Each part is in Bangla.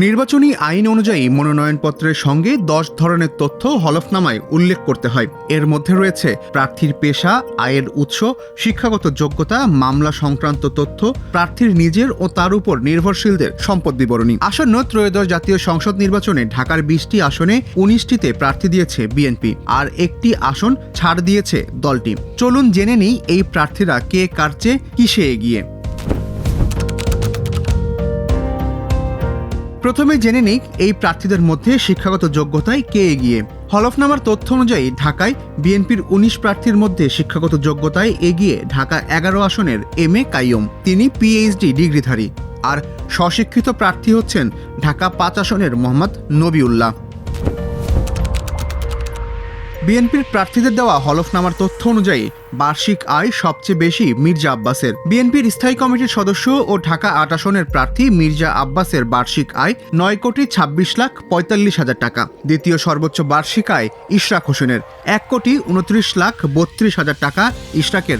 নির্বাচনী আইন অনুযায়ী মনোনয়নপত্রের সঙ্গে 10 ধরনের তথ্য হলফনামায় উল্লেখ করতে হয়। এর মধ্যে রয়েছে প্রার্থীর পেশা, আয়ের উৎস, শিক্ষাগত যোগ্যতা, মামলা সংক্রান্ত তথ্য, প্রার্থীর নিজের ও তার উপর নির্ভরশীলদের সম্পদ বিবরণী। আসন্ন ত্রয়োদশ জাতীয় সংসদ নির্বাচনে ঢাকার 20টি আসনে 19টিতে প্রার্থী দিয়েছে বিএনপি, আর একটি আসন ছাড় দিয়েছে দলটি। চলুন জেনে নিই এই প্রার্থীরা কে কার চেয়ে কিসে এগিয়ে। প্রথমে জেনে নিই এই প্রার্থীদের মধ্যে শিক্ষাগত যোগ্যতায় কে এগিয়ে। হলফনামার তথ্য অনুযায়ী ঢাকায় বিএনপির 19 প্রার্থীর মধ্যে শিক্ষাগত যোগ্যতায় এগিয়ে ঢাকা 11 আসনের এম.এ. কাইয়ুম, তিনি পিএইচডি ডিগ্রিধারী। আর স্বশিক্ষিত প্রার্থী হচ্ছেন ঢাকা 5 আসনের মোহাম্মদ নবিউল্লাহ। বিএনপির প্রার্থীদের দেওয়া হলফনামার তথ্য অনুযায়ী বার্ষিক আয় সবচেয়ে বেশি মির্জা আব্বাসের। বিএনপির স্থায়ী কমিটির সদস্য ও ঢাকা 8 আসনের প্রার্থী মির্জা আব্বাসের বার্ষিক আয় 9,26,45,000 টাকা। দ্বিতীয় সর্বোচ্চ বার্ষিক আয় ইশরাক হোসেনের 1,29,32,000 টাকা। ইশরাকের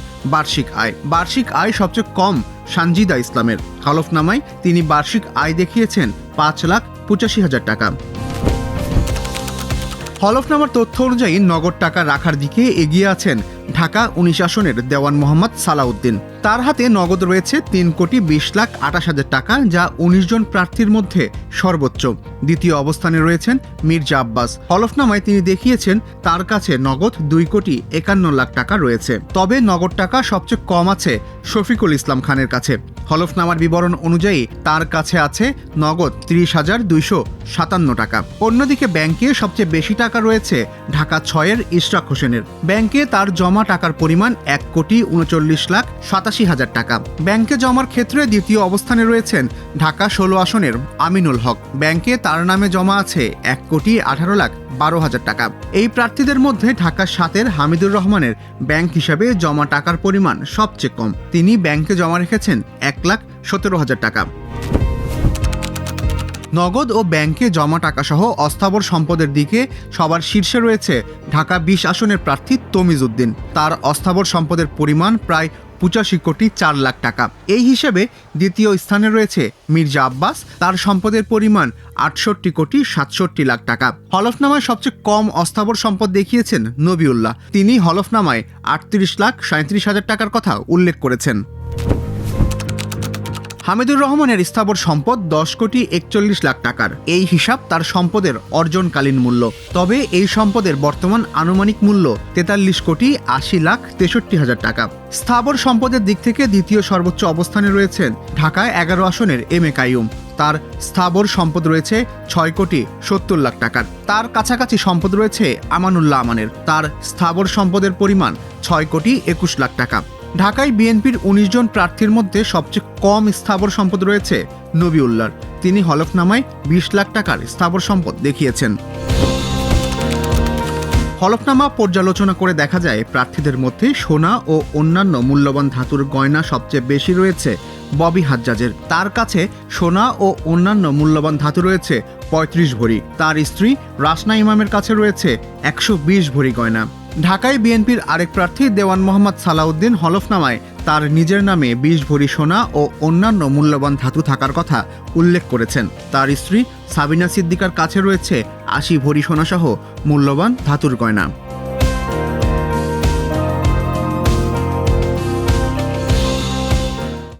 বার্ষিক আয় সবচেয়ে কম সানজিদা ইসলামের। হলফনামায় তিনি বার্ষিক আয় দেখিয়েছেন 5,85,000 টাকা। হলফনামার তথ্য অনুযায়ী নগদ টাকা রাখার দিকে এগিয়ে আছেন ঢাকা 19 আসনের দেওয়ান মোহাম্মদ সালাউদ্দিন। তার হাতে নগদ রয়েছে 3,20,28,000 টাকা, যা 19 জন প্রার্থীর মধ্যে সর্বোচ্চ। দ্বিতীয় অবস্থানে রয়েছেন মির্জা আব্বাস। হলফনামায় তিনি দেখিয়েছেন তার কাছে নগদ 2,51,00,000 টাকা রয়েছে। তবে নগদ টাকা সবচেয়ে কম আছে শফিকুল ইসলাম খানের কাছে। হলফনামার বিবরণ অনুযায়ী তার কাছে আছে নগদ 30,257 টাকা। অন্যদিকে ব্যাংকে সবচেয়ে বেশি টাকা রয়েছে ঢাকা 6-এর ইশরাক হোসেনের। ব্যাংকে তার জমা টাকার পরিমাণ 1,39,87,000 টাকা। ব্যাংকে জমার ক্ষেত্রে দ্বিতীয় অবস্থানে রয়েছেন ঢাকা 16 আসনের আমিনুল হক। ব্যাংকে তার নামে জমা আছে 1,18,12,000 টাকা। এই প্রার্থীদের মধ্যে ঢাকা 7-এর হামিদুর রহমানের ব্যাংক হিসাবে জমা টাকার পরিমাণ সবচেয়ে কম। তিনি ব্যাংকে জমা রেখেছেন 1,17,000 টাকা। নগদ ও ব্যাংকে জমা টাকা সহ অস্থাবর সম্পদের দিকে সবার শীর্ষে রয়েছে ঢাকা 20 আসনের প্রার্থী তমিজ উদ্দিন। তার অস্থাবর সম্পদের পরিমাণ প্রায় 85,04,00,000 টাকা। এই হিসেবে দ্বিতীয় স্থানে রয়েছে মির্জা আব্বাস। তার সম্পদের পরিমাণ 68,67,00,000 টাকা। হলফনামায় সবচেয়ে কম অস্থাবর সম্পদ দেখিয়েছেন নবিউল্লাহ। তিনি হলফনামায় 38,37,000 টাকার কথা উল্লেখ করেছেন। হামিদুর রহমানের স্থাবর সম্পদ 10,41,00,000 টাকার। এই হিসাব তার সম্পদের অর্জনকালীন মূল্য। তবে এই সম্পদের বর্তমান আনুমানিক মূল্য 43,80,63,000 টাকা। স্থাবর সম্পদের দিক থেকে দ্বিতীয় সর্বোচ্চ অবস্থানে রয়েছেন ঢাকায় 11 আসনের এম.এ. কাইয়ুম। তার স্থাবর সম্পদ রয়েছে 6,70,00,000 টাকার। তার কাছাকাছি সম্পদ রয়েছে আমানুল্লাহ আমানের। তার স্থাবর সম্পদের পরিমাণ 6,21,00,000 টাকা। ঢাকায় বিএনপির 19 জন প্রার্থীর মধ্যে সবচেয়ে কম স্থাবর সম্পদ রয়েছে নবিউল্লাহর। তিনি হলফনামায় 20 লাখ টাকার স্থাবর সম্পদ দেখিয়েছেন। হলফনামা পর্যালোচনা করে দেখা যায় প্রার্থীদের মধ্যে সোনা ও অন্যান্য মূল্যবান ধাতুর গয়না সবচেয়ে বেশি রয়েছে ববি হাজ্জাজের। তার কাছে সোনা ও অন্যান্য মূল্যবান ধাতু রয়েছে 35 ভরি। তার স্ত্রী রাসনা ইমামের কাছে রয়েছে 120 ভরি গয়না। ঢাকায় বিএনপির আরেক প্রার্থী দেওয়ান মোহাম্মদ সালাউদ্দিন হলফনামায় তার নিজের নামে 20 ভরি সোনা ও অন্যান্য মূল্যবান ধাতু থাকার কথা উল্লেখ করেছেন। তার স্ত্রী সাবিনা সিদ্দিকার কাছে রয়েছে 80 ভরি সোনাসহ মূল্যবান ধাতুর গয়না।